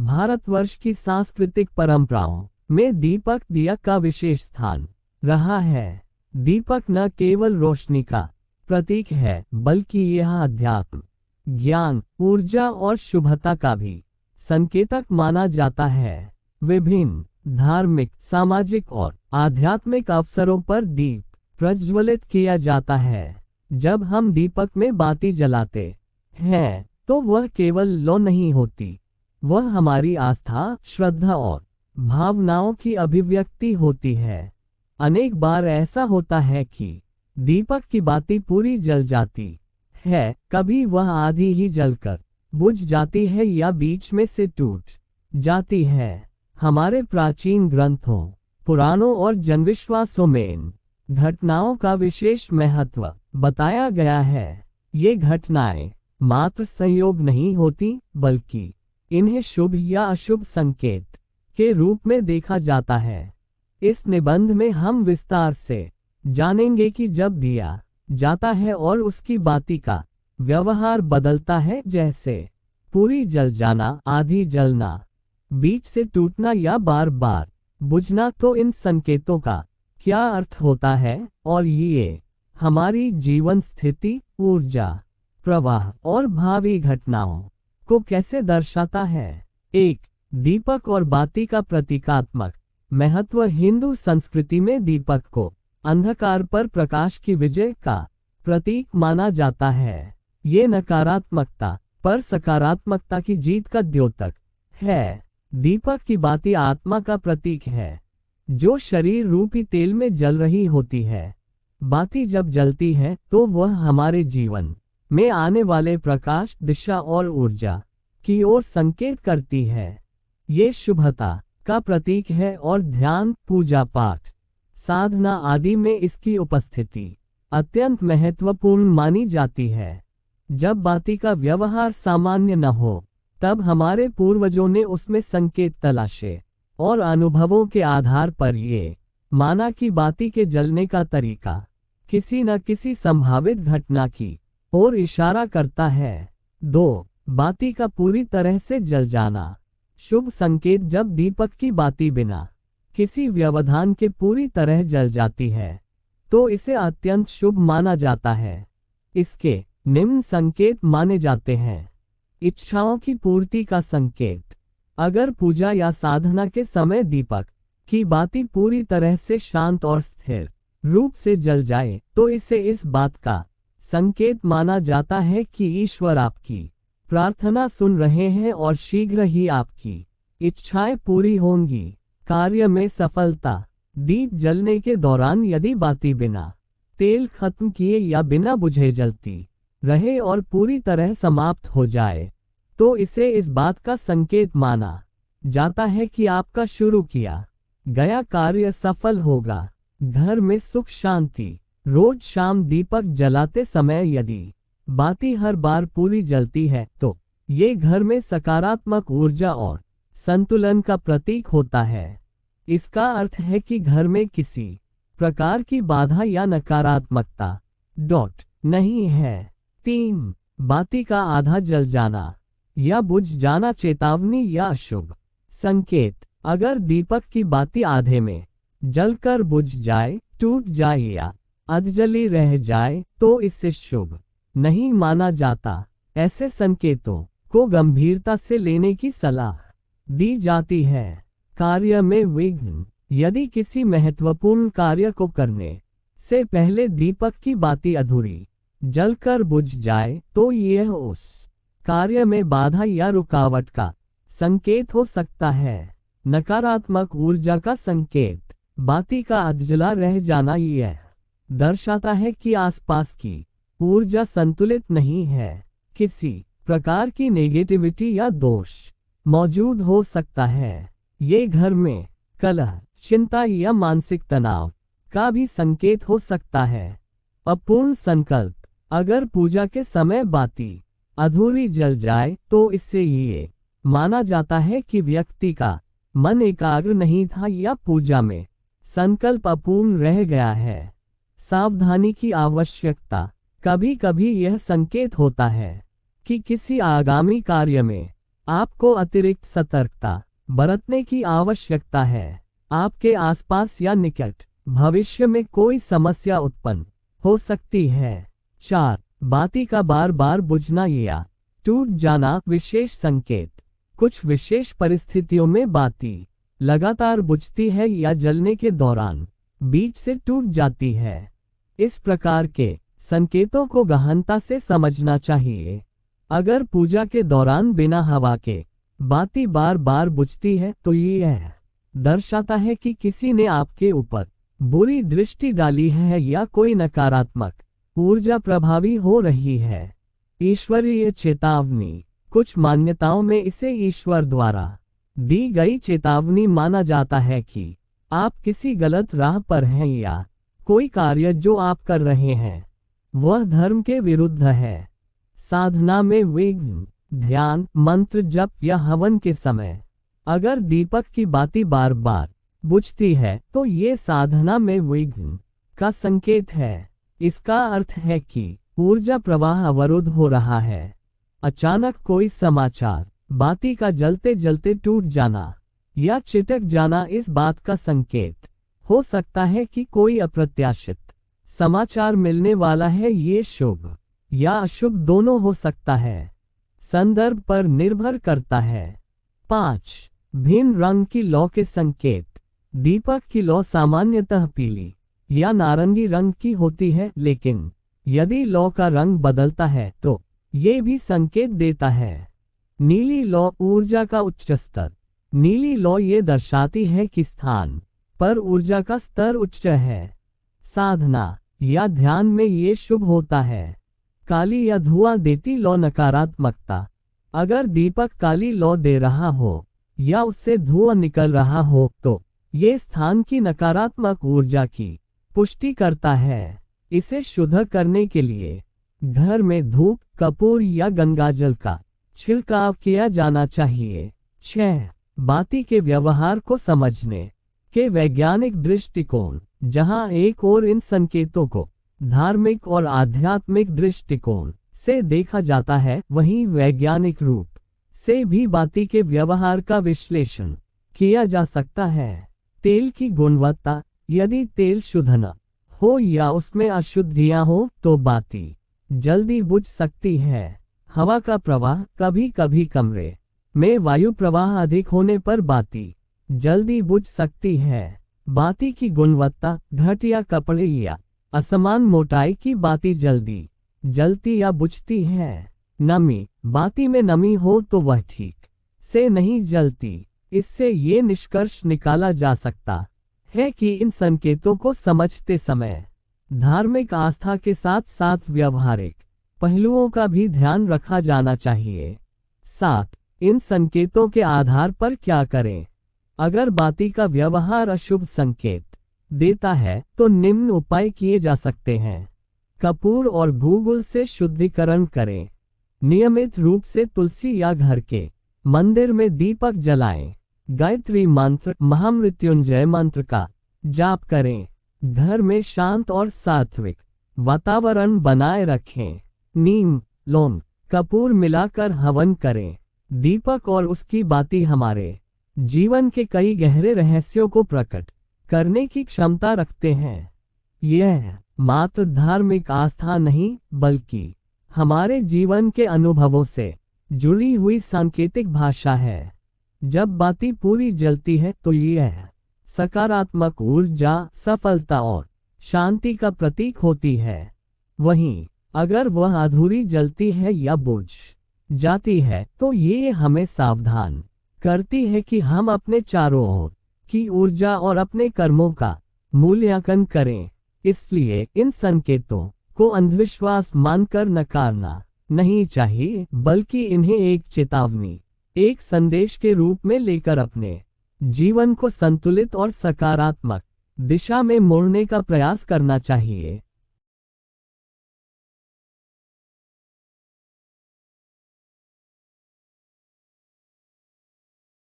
भारतवर्ष की सांस्कृतिक परंपराओं में दीपक दिया का विशेष स्थान रहा है। दीपक न केवल रोशनी का प्रतीक है, बल्कि यह अध्यात्म, ज्ञान, ऊर्जा और शुभता का भी संकेतक माना जाता है। विभिन्न धार्मिक, सामाजिक और आध्यात्मिक अवसरों पर दीप प्रज्वलित किया जाता है। जब हम दीपक में बाती जलाते हैं तो वह केवल लौ नहीं होती, वह हमारी आस्था, श्रद्धा और भावनाओं की अभिव्यक्ति होती है। अनेक बार ऐसा होता है कि दीपक की बाती पूरी जल जाती है, कभी वह आधी ही जलकर बुझ जाती है या बीच में से टूट जाती है। हमारे प्राचीन ग्रंथों, पुराणों और जनविश्वासों में इन घटनाओं का विशेष महत्व बताया गया है। ये घटनाएं मात्र संयोग नहीं होती, बल्कि इन्हें शुभ या अशुभ संकेत के रूप में देखा जाता है। इस निबंध में हम विस्तार से जानेंगे कि जब दिया जाता है और उसकी बाती का व्यवहार बदलता है, जैसे पूरी जल जाना, आधी जलना, बीच से टूटना या बार बार बुझना, तो इन संकेतों का क्या अर्थ होता है और ये हमारी जीवन स्थिति, ऊर्जा प्रवाह और भावी घटनाओं को कैसे दर्शाता है। 1. दीपक और बाती का प्रतीकात्मक महत्व। हिंदू संस्कृति में दीपक को अंधकार पर प्रकाश की विजय का प्रतीक माना जाता है। ये नकारात्मकता पर सकारात्मकता की जीत का द्योतक है। दीपक की बाती आत्मा का प्रतीक है, जो शरीर रूपी तेल में जल रही होती है। बाती जब जलती है तो वह हमारे जीवन में आने वाले प्रकाश, दिशा और ऊर्जा की ओर संकेत करती है। ये शुभता का प्रतीक है और ध्यान, पूजा पाठ, साधना आदि में इसकी उपस्थिति अत्यंत महत्वपूर्ण मानी जाती है। जब बाती का व्यवहार सामान्य न हो, तब हमारे पूर्वजों ने उसमें संकेत तलाशे और अनुभवों के आधार पर ये माना कि बाती के जलने का तरीका किसी न किसी संभावित घटना की और इशारा करता है। 2. बाती का पूरी तरह से जल जाना। शुभ संकेत। जब दीपक की बाती बिना किसी व्यवधान के पूरी तरह जल जाती है तो इसे अत्यंत शुभ माना जाता है। इसके निम्न संकेत माने जाते हैं। इच्छाओं की पूर्ति का संकेत। अगर पूजा या साधना के समय दीपक की बाती पूरी तरह से शांत और स्थिर रूप से जल जाए तो इसे इस बात का संकेत माना जाता है कि ईश्वर आपकी प्रार्थना सुन रहे हैं और शीघ्र ही आपकी इच्छाएं पूरी होंगी। कार्य में सफलता। दीप जलने के दौरान यदि बाती बिना तेल खत्म किए या बिना बुझे जलती रहे और पूरी तरह समाप्त हो जाए तो इसे इस बात का संकेत माना जाता है कि आपका शुरू किया गया कार्य सफल होगा। घर में सुख शांति। रोज शाम दीपक जलाते समय यदि बाती हर बार पूरी जलती है तो ये घर में सकारात्मक ऊर्जा और संतुलन का प्रतीक होता है। इसका अर्थ है कि घर में किसी प्रकार की बाधा या नकारात्मकता नहीं है। 3. बाती का आधा जल जाना या बुझ जाना। चेतावनी या अशुभ संकेत। अगर दीपक की बाती आधे में जलकर बुझ जाए, टूट जाए या अधजली रह जाए तो इससे शुभ नहीं माना जाता। ऐसे संकेतों को गंभीरता से लेने की सलाह दी जाती है। कार्य में विघ्न। यदि किसी महत्वपूर्ण कार्य को करने से पहले दीपक की बाती अधूरी जलकर बुझ जाए तो यह उस कार्य में बाधा या रुकावट का संकेत हो सकता है। नकारात्मक ऊर्जा का संकेत। बाती का अधजला रह जाना यह दर्शाता है कि आसपास की ऊर्जा संतुलित नहीं है। किसी प्रकार की नेगेटिविटी या दोष मौजूद हो सकता है। ये घर में कलह, चिंता या मानसिक तनाव का भी संकेत हो सकता है। अपूर्ण संकल्प। अगर पूजा के समय बाती अधूरी जल जाए तो इससे ये माना जाता है कि व्यक्ति का मन एकाग्र नहीं था या पूजा में संकल्प अपूर्ण रह गया है। सावधानी की आवश्यकता। कभी कभी यह संकेत होता है कि किसी आगामी कार्य में आपको अतिरिक्त सतर्कता बरतने की आवश्यकता है। आपके आसपास या निकट भविष्य में कोई समस्या उत्पन्न हो सकती है। 4. बाती का बार बार बुझना या टूट जाना विशेष संकेत। कुछ विशेष परिस्थितियों में बाती लगातार बुझती है या जलने के दौरान बीच से टूट जाती है। इस प्रकार के संकेतों को गहनता से समझना चाहिए। अगर पूजा के दौरान बिना हवा के बाती बार बार बुझती है तो यह दर्शाता है कि किसी ने आपके ऊपर बुरी दृष्टि डाली है या कोई नकारात्मक ऊर्जा प्रभावी हो रही है। ईश्वरीय चेतावनी। कुछ मान्यताओं में इसे ईश्वर द्वारा दी गई चेतावनी माना जाता है कि आप किसी गलत राह पर हैं या कोई कार्य जो आप कर रहे हैं वह धर्म के विरुद्ध है। साधना में विघ्न। ध्यान, मंत्र जप या हवन के समय अगर दीपक की बाती बार बार बुझती है तो ये साधना में विघ्न का संकेत है। इसका अर्थ है कि ऊर्जा प्रवाह अवरुद्ध हो रहा है। अचानक कोई समाचार, बाती का जलते जलते टूट जाना या चिटक जाना इस बात का संकेत हो सकता है कि कोई अप्रत्याशित समाचार मिलने वाला है। ये शुभ या अशुभ दोनों हो सकता है, संदर्भ पर निर्भर करता है। 5. भिन्न रंग की लौ के संकेत। दीपक की लौ सामान्यतः पीली या नारंगी रंग की होती है, लेकिन यदि लौ का रंग बदलता है तो ये भी संकेत देता है। नीली लौ ऊर्जा का उच्च स्तर। नीली लौ ये दर्शाती है कि स्थान पर ऊर्जा का स्तर उच्च है। साधना या ध्यान में ये शुभ होता है। काली या धुआं देती लौ नकारात्मकता। अगर दीपक काली लौ दे रहा हो या उससे धुआं निकल रहा हो तो ये स्थान की नकारात्मक ऊर्जा की पुष्टि करता है। इसे शुद्ध करने के लिए घर में धूप, कपूर या गंगाजल का छिड़काव किया जाना चाहिए। 6. बाती के व्यवहार को समझने के वैज्ञानिक दृष्टिकोण। जहां एक ओर इन संकेतों को धार्मिक और आध्यात्मिक दृष्टिकोण से देखा जाता है, वहीं वैज्ञानिक रूप से भी बाती के व्यवहार का विश्लेषण किया जा सकता है। तेल की गुणवत्ता। यदि तेल शुद्ध न हो या उसमें अशुद्धियां हो तो बाती जल्दी बुझ सकती है। हवा का प्रवाह। कभी कभी कमरे में वायु प्रवाह अधिक होने पर बाती जल्दी बुझ सकती है। बाती की गुणवत्ता। घटिया कपड़े या असमान मोटाई की बाती जल्दी जलती या बुझती है। नमी। बाती में नमी हो तो वह ठीक से नहीं जलती। इससे ये निष्कर्ष निकाला जा सकता है कि इन संकेतों को समझते समय धार्मिक आस्था के साथ साथ व्यावहारिक पहलुओं का भी ध्यान रखा जाना चाहिए। 7. इन संकेतों के आधार पर क्या करें। अगर बाती का व्यवहार अशुभ संकेत देता है तो निम्न उपाय किए जा सकते हैं। कपूर और गूगल से शुद्धिकरण करें। नियमित रूप से तुलसी या घर के मंदिर में दीपक जलाएं। गायत्री मंत्र, महामृत्युंजय मंत्र का जाप करें। घर में शांत और सात्विक वातावरण बनाए रखें। नीम, लौंग, कपूर मिलाकर हवन करें। दीपक और उसकी बाती हमारे जीवन के कई गहरे रहस्यों को प्रकट करने की क्षमता रखते हैं। यह मात्र धार्मिक आस्था नहीं बल्कि हमारे जीवन के अनुभवों से जुड़ी हुई सांकेतिक भाषा है। जब बाती पूरी जलती है तो यह सकारात्मक ऊर्जा, सफलता और शांति का प्रतीक होती है। वहीं अगर वह अधूरी जलती है या बुझ जाती है तो ये हमें सावधान करती है कि हम अपने चारों ओर की ऊर्जा और अपने कर्मों का मूल्यांकन करें। इसलिए इन संकेतों को अंधविश्वास मानकर नकारना नहीं चाहिए, बल्कि इन्हें एक चेतावनी, एक संदेश के रूप में लेकर अपने जीवन को संतुलित और सकारात्मक दिशा में मोड़ने का प्रयास करना चाहिए।